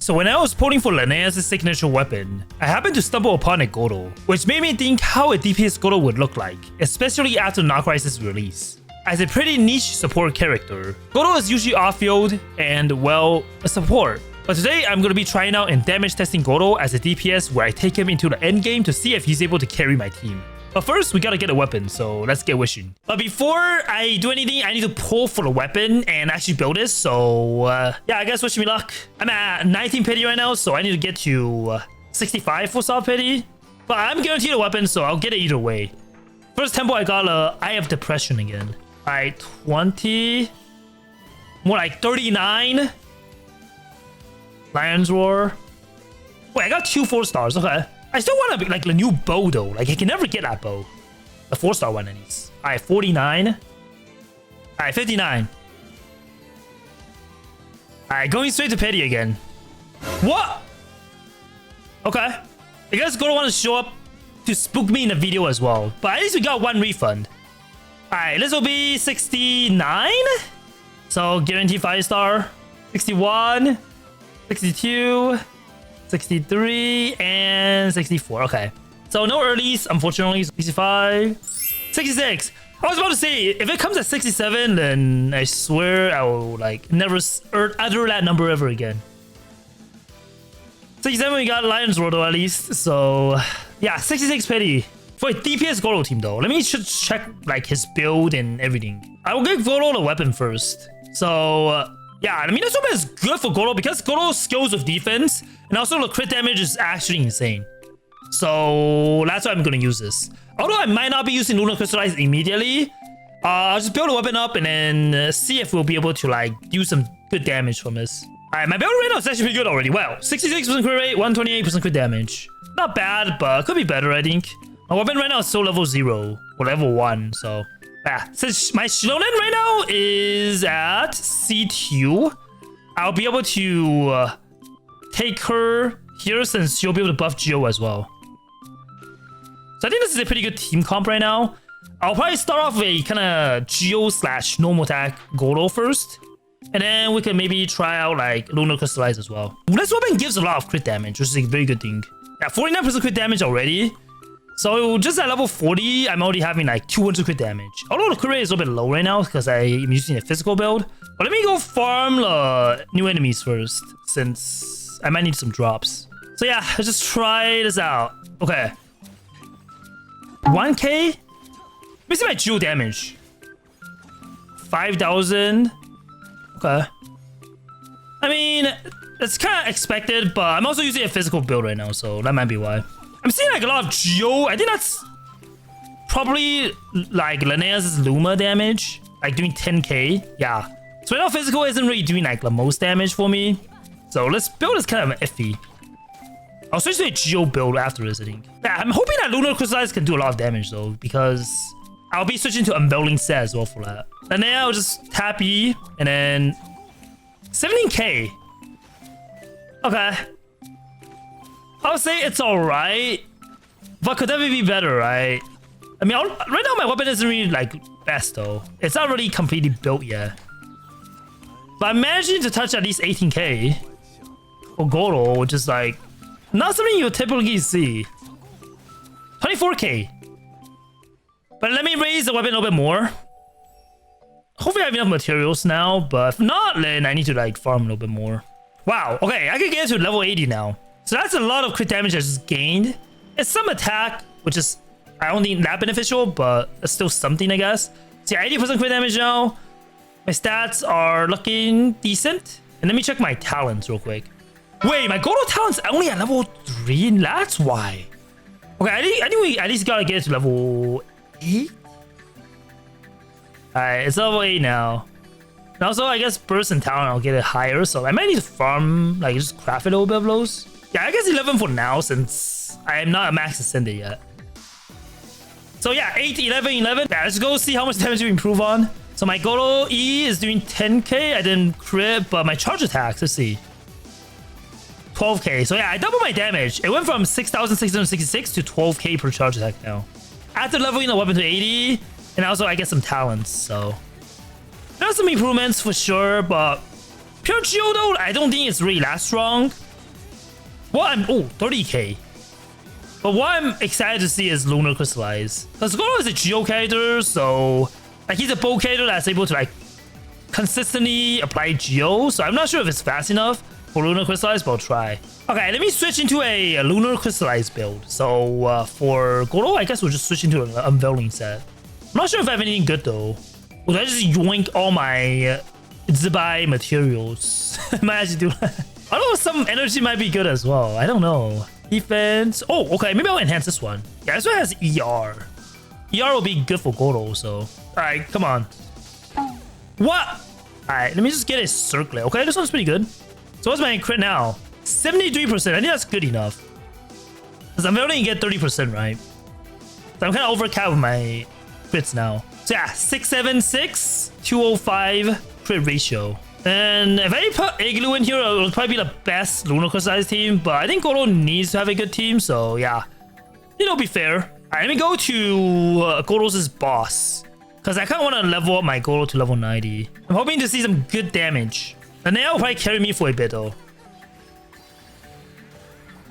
So when I was pulling for Linnea's signature weapon, I happened to stumble upon a Gorou, which made me think how a DPS Gorou would look like, especially after Dark Crisis release. As a pretty niche support character, Gorou is usually off-field and, well, a support. But today I'm going to be trying out and damage testing Gorou as a DPS where I take him into the endgame to see if he's able to carry my team. But first, we gotta get a weapon, so let's get wishing. But before I do anything, I need to pull for the weapon and actually build this. So, yeah, I guess wish me luck. I'm at 19 pity right now, so I need to get to 65 for soft pity. But I'm guaranteed a weapon, so I'll get it either way. First tempo, I got Eye of Depression again. Alright, 20. More like 39. Lion's Roar. Wait, I got 2 4-stars, okay. I still want to be like the new bow though. Like I can never get that bow. The 4-star one at least. Alright, 49. Alright, 59. Alright, going straight to pity again. What? Okay. I guess Gorou want to show up to spook me in the video as well. But at least we got 1 refund. Alright, this will be 69. So guarantee 5-star. 61. 62. 63 and 64. Okay, so no earlies, unfortunately. 65, 66. I was about to say, if it comes at 67, then I swear I will like never utter that number ever again. 67, we got Lion's Roar though at least. So yeah, 66 pity for a DPS Gorou team though. Let me check like his build and everything. I will give Gorou the weapon first. So yeah, I mean this weapon is good for Gorou because Gorou's skills with defense. And also the crit damage is actually insane. So that's why I'm going to use this. Although I might not be using Lunar Crystallize immediately. I'll just build a weapon up and then see if we'll be able to like do some good damage from this. Alright, my build right now is actually pretty good already. Wow, 66% crit rate, 128% crit damage. Not bad, but could be better I think. My weapon right now is still level 0 or level 1. So yeah, since my Shilonen right now is at C2, I'll be able to take her here since she'll be able to buff Geo as well. So I think this is a pretty good team comp right now. I'll probably start off with a kind of Geo / normal attack Gorou first. And then we can maybe try out like Lunar Crystallize as well. This weapon gives a lot of crit damage, which is a very good thing. Yeah, 49% crit damage already. So just at level 40, I'm already having like 200 crit damage. Although the crit rate is a little bit low right now because I'm using a physical build. But let me go farm the new enemies first since I might need some drops. So yeah, let's just try this out. Okay. 1k? Let me see my Geo damage. 5,000. Okay. I mean, it's kind of expected, but I'm also using a physical build right now, so that might be why. I'm seeing like a lot of Geo. I think that's probably like Linnea's Luma damage. Like doing 10k. Yeah. So right now physical isn't really doing like the most damage for me. So this build is kind of iffy. I'll switch to a Geo build after this, I think. Yeah, I'm hoping that Lunar Crystallize can do a lot of damage though, because I'll be switching to Unveiling Set as well for that. And then I'll just tap E and then 17k. Okay. I'll say it's alright, but could definitely be better, right? I mean, right now my weapon isn't really like best though. It's not really completely built yet. But I'm managing to touch at least 18k. For Gorou, which is like not something you typically see. 24k. But let me raise the weapon a little bit more. Hopefully I have enough materials now, but if not, then I need to like farm a little bit more. Wow, okay, I can get to level 80 now. So that's a lot of crit damage I just gained. It's some attack, which is I don't think that beneficial, but it's still something I guess. So yeah, 80% crit damage now. My stats are looking decent. And let me check my talents real quick. Wait, my Gorou talent's only at level 3? That's why. Okay, I think we at least gotta get it to level 8? Alright, it's level 8 now. And also, I guess burst and talent, I'll get it higher. So I might need to farm, like just craft it a little bit of those. Yeah, I guess 11 for now since I am not a max ascended yet. So yeah, 8, 11, 11. Yeah, let's go see how much damage we improve on. So my Gorou E is doing 10k. I didn't crit, but my charge attacks, let's see. 12k. So yeah, I doubled my damage. It went from 6,666 to 12k per charge attack now. After leveling the weapon to 80, and also I get some talents, so there's some improvements for sure, but pure Geo though, I don't think it's really that strong. What I'm 30k. But what I'm excited to see is Lunar Crystallize. Because Gorou is a Geo character, so like he's a bow character that's able to like consistently apply Geo. So I'm not sure if it's fast enough for Lunar Crystallize, but I'll try. Okay, let me switch into a Lunar Crystallize build. So for Gorou, I guess we'll just switch into an Unveiling set. I'm not sure if I have anything good though. Will I just yoink all my Zibai materials? I might actually do that. I don't know, some energy might be good as well. I don't know. Defense. Oh, okay. Maybe I'll enhance this one. Yeah, this one has ER. ER will be good for Gorou, so. Alright, come on. What? Alright, let me just get a circlet. Okay, this one's pretty good. So what's my crit now? 73%. I think that's good enough. Because I'm only get 30%, right? So I'm kind of overcapped with my crits now. So yeah, 676, 205 crit ratio. And if I put Igloo in here, it'll probably be the best Lunar Crystallize team. But I think Gorou needs to have a good team, so yeah. It'll be fair. Alright, let me go to Gorou's boss. Because I kind of want to level up my Gorou to level 90. I'm hoping to see some good damage. And then will probably carry me for a bit though.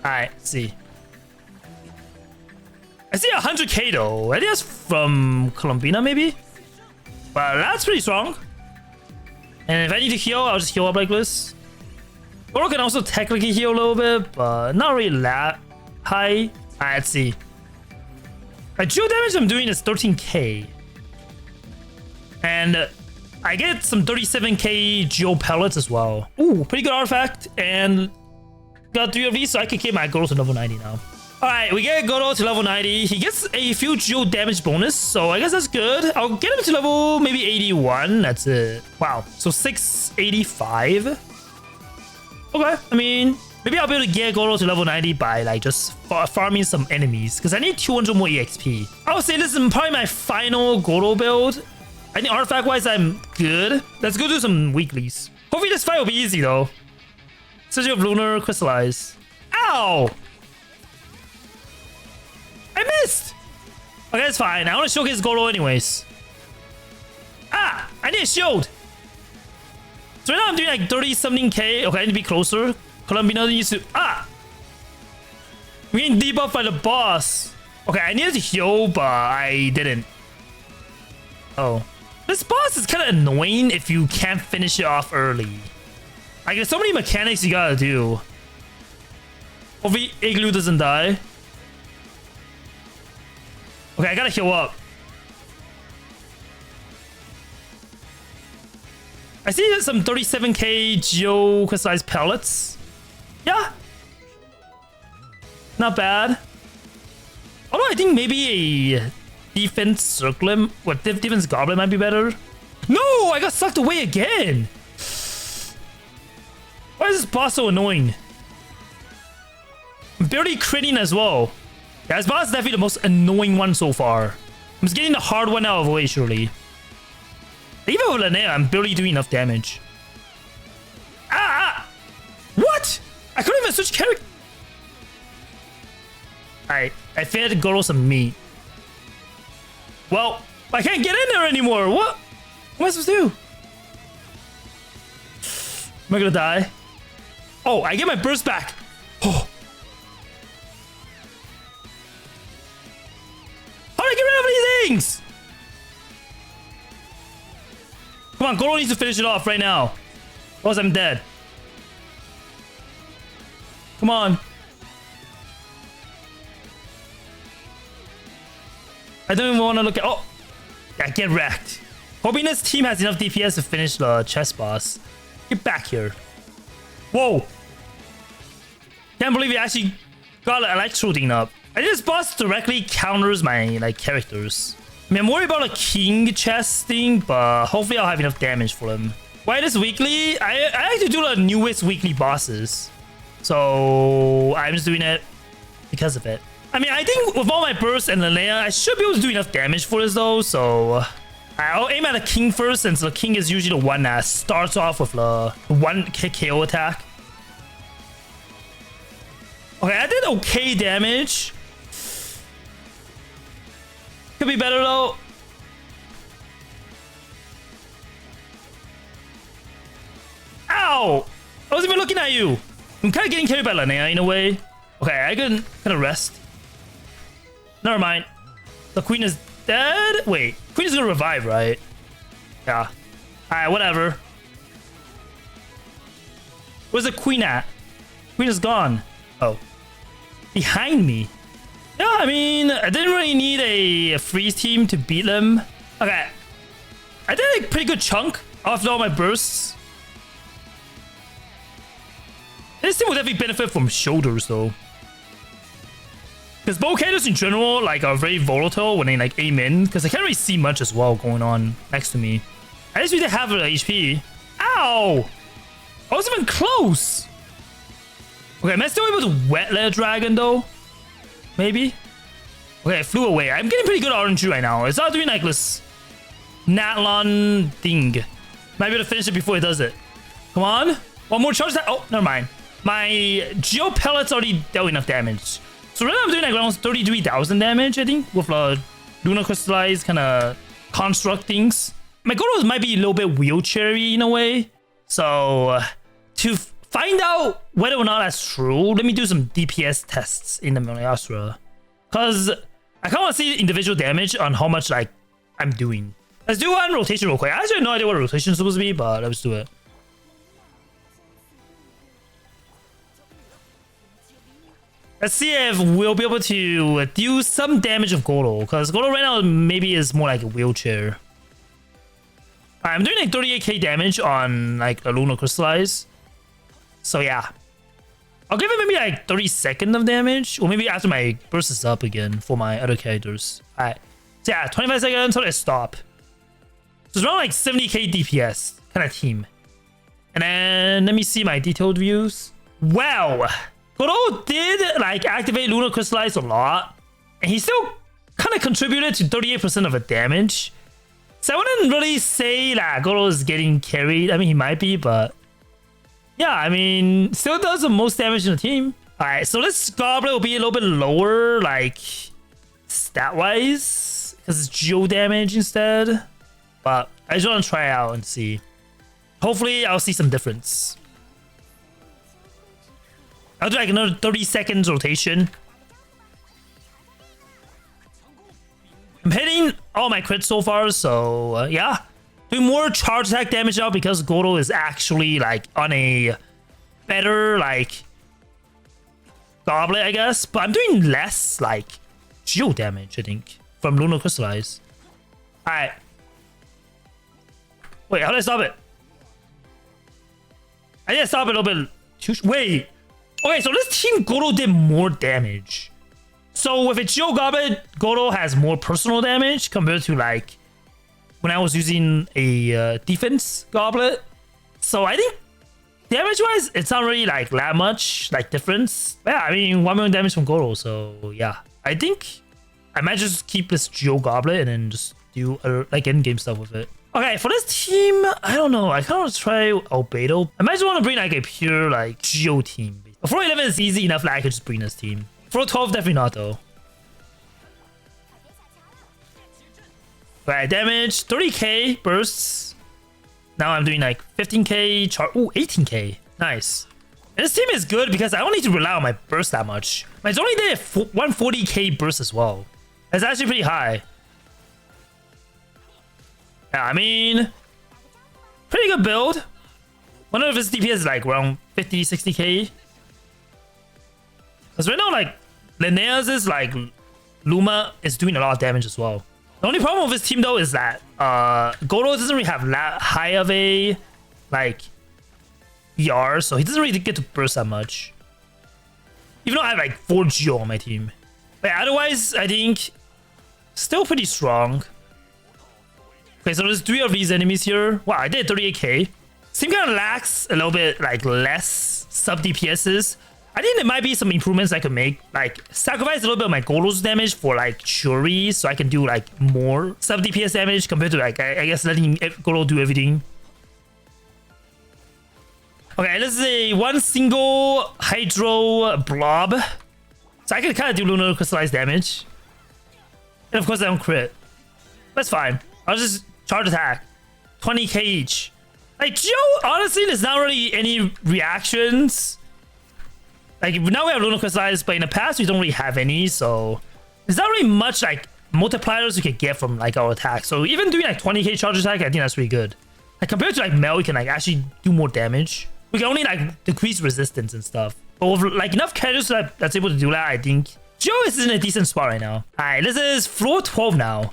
Alright, let's see. I see 100k though. I think that's from Colombina maybe? But that's pretty strong. And if I need to heal, I'll just heal up like this. Gorou can also technically heal a little bit, but not really that high. Alright, let's see. My geo damage I'm doing is 13k. And I get some 37k geo pellets as well. Ooh, pretty good artifact. And got 3 of these, so I can keep my Gorou to level 90 now. Alright, we get Gorou to level 90. He gets a few geo damage bonus, so I guess that's good. I'll get him to level maybe 81. That's it. Wow. So 685. Okay, I mean, maybe I'll be able to get Gorou to level 90 by like just farming some enemies, because I need 200 more EXP. I would say this is probably my final Gorou build. I think artifact wise I'm good. Let's go do some weeklies. Hopefully this fight will be easy though. Especially with Lunar Crystallize. Ow! I missed! Okay, it's fine. I want to showcase Gorou anyways. Ah! I need a shield! So right now I'm doing like 30-something-k. Okay, I need to be closer. Colombina needs to... Ah! I'm getting debuffed by the boss. Okay, I needed to heal, but I didn't. Oh. This boss is kind of annoying if you can't finish it off early. Like, there's so many mechanics you gotta do. Hopefully Igloo doesn't die. Okay, I gotta heal up. I see some 37k geo crystallized pellets. Yeah. Not bad. Although I think maybe a defense circlet, what defense goblin might be better. No, I got sucked away again. Why is this boss so annoying? I'm barely critting as well. Yeah, this boss is definitely the most annoying one so far. I'm just getting the hard one out of the way, surely. Even with Linnea, I'm barely doing enough damage. Ah! What? I couldn't even switch character. Alright, I fed Gorou some meat. Well, I can't get in there anymore. What am I supposed to do? Am I gonna die? Oh, I get my burst back. Oh. How do I get rid of these things? Come on, Gorou needs to finish it off right now. Or else I'm dead. Come on. I don't even want to look at... Oh! Yeah, get wrecked. Hoping this team has enough DPS to finish the chess boss. Get back here. Whoa! Can't believe he actually got an electroding up. I think this boss directly counters my like characters. I mean, I'm worried about a king chest thing, but hopefully I'll have enough damage for him. Why this weekly? I like to do the newest weekly bosses. So I'm just doing it because of it. I mean, I think with all my bursts and Linnea, I should be able to do enough damage for this though, so... I'll aim at the king first, since the king is usually the one that starts off with the one KO attack. Okay, I did okay damage. Could be better though. Ow! I wasn't even looking at you. I'm kind of getting carried by Linnea in a way. Okay, I can kind of rest. Never mind. The queen is dead. Wait, queen is gonna revive, right? Yeah. Alright, whatever. Where's the queen at? Queen is gone. Oh. Behind me. Yeah, I mean, I didn't really need a freeze team to beat them. Okay. I did a pretty good chunk after all my bursts. This team would definitely benefit from shoulders though. Because bow characters in general like are very volatile when they like aim in. Because I can't really see much as well going on next to me. I just need to have HP. Ow! I wasn't even close. Okay, am I still able to wet let dragon though? Maybe? Okay, it flew away. I'm getting pretty good RNG right now. It's not doing like this Natlon thing. Might be able to finish it before it does it. Come on. One more charge that. Oh, never mind. My Geo pellets already dealt enough damage. So right now I'm doing like around 33,000 damage, I think, with Lunar Crystallize kind of construct things. My Gorou might be a little bit wheelchair-y in a way. So to find out whether or not that's true, let me do some DPS tests in the miHoYo. Because I kind of want to see individual damage on how much like I'm doing. Let's do one rotation real quick. I actually have no idea what rotation is supposed to be, but let's do it. Let's see if we'll be able to do some damage of Gorou, because Gorou right now maybe is more like a wheelchair. Alright, I'm doing like 38k damage on like a Lunar Crystallize. So yeah. I'll give it maybe like 30 seconds of damage, or maybe after my burst is up again for my other characters. Alright. So yeah, 25 seconds until I stop. So it's around like 70k DPS kind of team. And then let me see my detailed views. Wow. Gorou did like activate Lunar Crystallize a lot, and he still kind of contributed to 38% of the damage. So I wouldn't really say that Gorou is getting carried. I mean, he might be, but yeah, I mean, still does the most damage in the team. All right, so this goblet will be a little bit lower, like stat-wise, because it's geo damage instead. But I just want to try it out and see. Hopefully, I'll see some difference. I'll do like another 30 seconds rotation. I'm hitting all my crits so far, so yeah. Doing more charge attack damage now because Gorou is actually like on a better like goblet, I guess. But I'm doing less like geo damage, I think, from Lunar Crystallize. Alright. Wait, how did I stop it? I didn't stop it a little bit. Wait. Okay, so this team Gorou did more damage. So with its Geo Goblet, Gorou has more personal damage compared to like when I was using a defense Goblet. So I think damage-wise, it's not really like that much like difference. But yeah, I mean 1 million damage from Gorou. So yeah, I think I might just keep this Geo Goblet and then just do like endgame stuff with it. Okay, for this team, I don't know. I kind of want to try Albedo. I might just want to bring like a pure like Geo team. Floor 11 is easy enough that I could just bring this team. Floor 12, definitely not though. Alright, damage, 30k bursts. Now I'm doing like 15k char. Ooh, 18k. Nice. And this team is good because I don't need to rely on my burst that much. It's only there 140k burst as well. That's actually pretty high. Yeah, I mean, pretty good build. One of his DPS is like around 50, 60k. Because right now, like, Linnea's is like, Luma is doing a lot of damage as well. The only problem with his team though is that Gorou doesn't really have that high of a, like, ER, so he doesn't really get to burst that much. Even though I have like 4 Geo on my team. But yeah, otherwise, I think, still pretty strong. Okay, so there's 3 of these enemies here. Wow, I did 38k. Team kind of lacks a little bit like less sub DPSs. I think there might be some improvements I could make, like sacrifice a little bit of my Gorou's damage for like Shuri, so I can do like more sub DPS damage compared to like I guess letting Gorou do everything. Okay, this is a one single Hydro blob, so I can kind of do Lunar Crystallize damage, and of course I don't crit. That's fine. I'll just charge attack, 20k each. Like Geo, honestly, there's not really any reactions Like now we have Lunar Crystallize, but in the past we don't really have any, so there's not really much like multipliers we could get from like our attack. So even doing like 20k charge attack, I think that's really good. Like compared to like Mel, we can like actually do more damage. We can only like decrease resistance and stuff. But with like enough characters that's able to do that, I think Joe is in a decent spot right now. Alright, this is floor 12 now.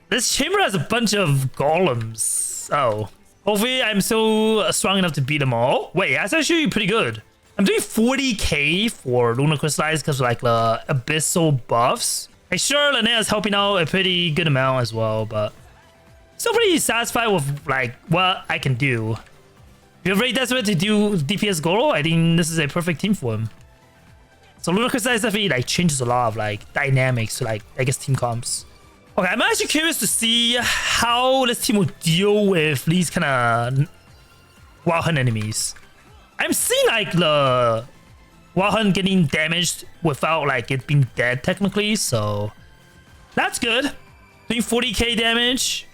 This chamber has a bunch of golems. Oh. Hopefully I'm still strong enough to beat them all. Wait, that's actually pretty good. I'm doing 40k for Lunar Crystallize because of like the abyssal buffs. Like sure, Linnea is helping out a pretty good amount as well, but still pretty satisfied with like what I can do. If you're very desperate to do DPS Gorou, I think this is a perfect team for him. So Lunar Crystallize definitely like changes a lot of like dynamics to like I guess team comps. Okay, I'm actually curious to see how this team will deal with these kind of Wild Hunt enemies. I'm seeing like the Wild Hunt getting damaged without like it being dead technically, so that's good. Doing 40k damage.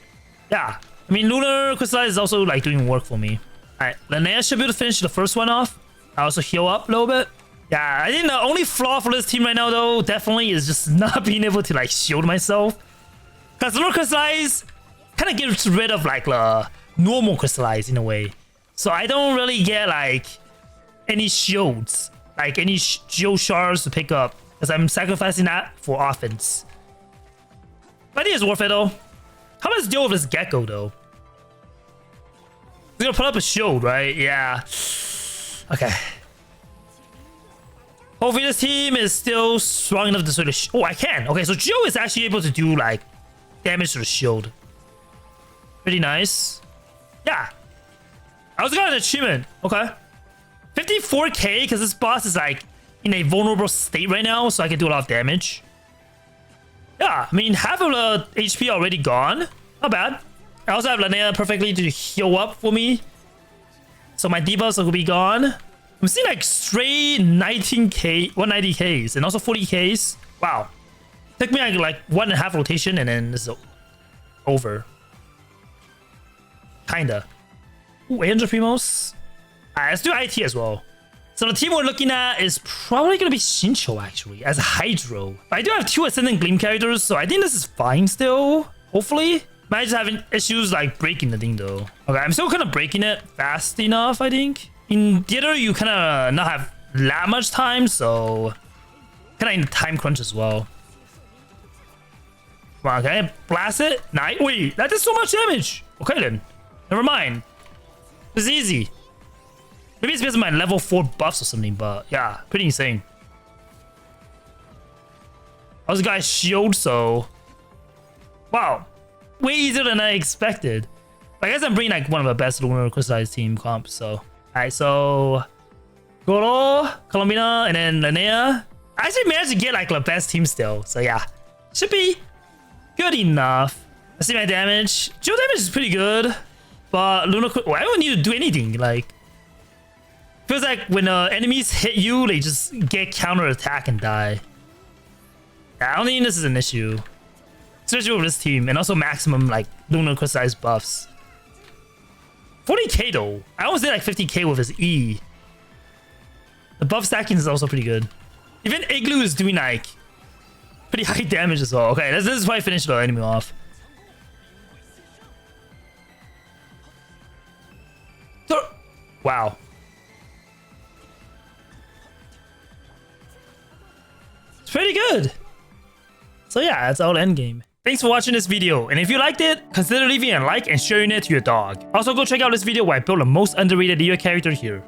Yeah, I mean Lunar Crystallize is also like doing work for me. Alright, Linnea should be able to finish the first one off. I also heal up a little bit. Yeah, I think the only flaw for this team right now though definitely is just not being able to like shield myself. Because Lunar Crystallize kind of gets rid of like the normal Crystallize in a way. So I don't really get like any shields, like any shield shards to pick up. Because I'm sacrificing that for offense. But I think it's worth it though. How about this deal with this Gecko though? He's gonna put up a shield, right? Yeah. Okay. Hopefully this team is still strong enough to sort of... Oh, I can. Okay, so Joe is actually able to do like damage to the shield. Pretty nice. Yeah. I also got an achievement. Okay. 54k because this boss is like in a vulnerable state right now, so I can do a lot of damage. Yeah, I mean, half of the HP already gone. Not bad. I also have Linnea perfectly to heal up for me. So my debuffs will be gone. I'm seeing like straight 19k, 190ks, and also 40ks. Wow. Took me like 1.5 rotation and then it's over. Kinda. Ooh, 800 primos. Alright, let's do IT as well. So the team we're looking at is probably going to be Shincho actually, as a Hydro. I do have 2 Ascendant Gleam characters, so I think this is fine still. Hopefully. Might just having issues like breaking the thing though. Okay, I'm still kind of breaking it fast enough, I think. In theater, you kind of not have that much time, so kind of in the time crunch as well. Come on, okay, blast it. Nice. Wait, that did so much damage. Okay then, never mind. This is easy. Maybe it's because of my level 4 buffs or something, but yeah, pretty insane. I was guy's shield, so wow, way easier than I expected. I guess I'm bringing like one of the best Lunar Crystallize team comps, so. Alright, so Gorou, Colombina, and then Linnea. I actually managed to get like the best team still, so yeah, should be good enough. I see my damage. Geo damage is pretty good, but Lunar, well, I don't need to do anything. Like, feels like when enemies hit you, they just get counter attack and die. Yeah, I don't think this is an issue, especially with this team, and also maximum like Lunar Crystallize buffs. 40k though. I almost did like 50k with his E. The buff stacking is also pretty good. Even Igloo is doing like pretty high damage as well. Okay, this is probably finish the enemy off. Wow. It's pretty good. So yeah, that's all endgame. Thanks for watching this video, and if you liked it, consider leaving a like and sharing it to your dog. Also go check out this video where I built the most underrated Leo character here.